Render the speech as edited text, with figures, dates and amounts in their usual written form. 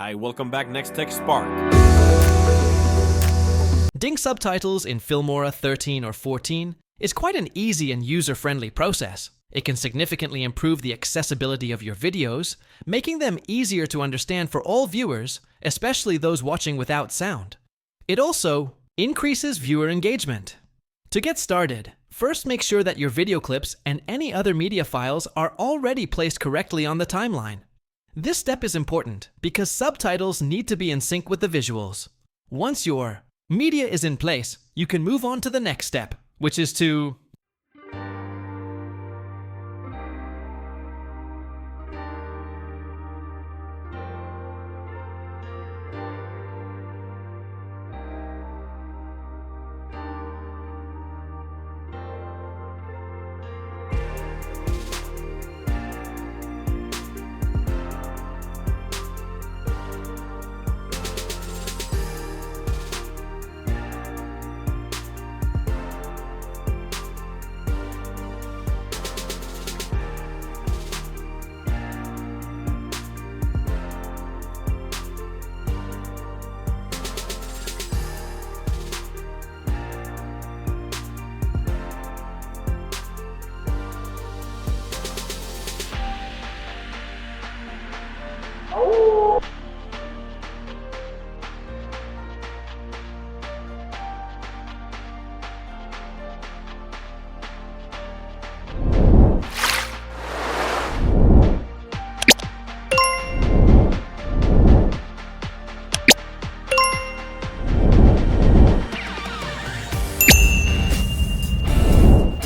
Hi, welcome back NextTech Spark. Doing subtitles in Filmora 13 or 14 is quite an easy and user-friendly process. It can significantly improve the accessibility of your videos, making them easier to understand for all viewers, especially those watching without sound. It also increases viewer engagement. To get started, first make sure that your video clips and any other media files are already placed correctly on the timeline. This step is important because subtitles need to be in sync with the visuals. Once your media is in place, you can move on to the next step, which is to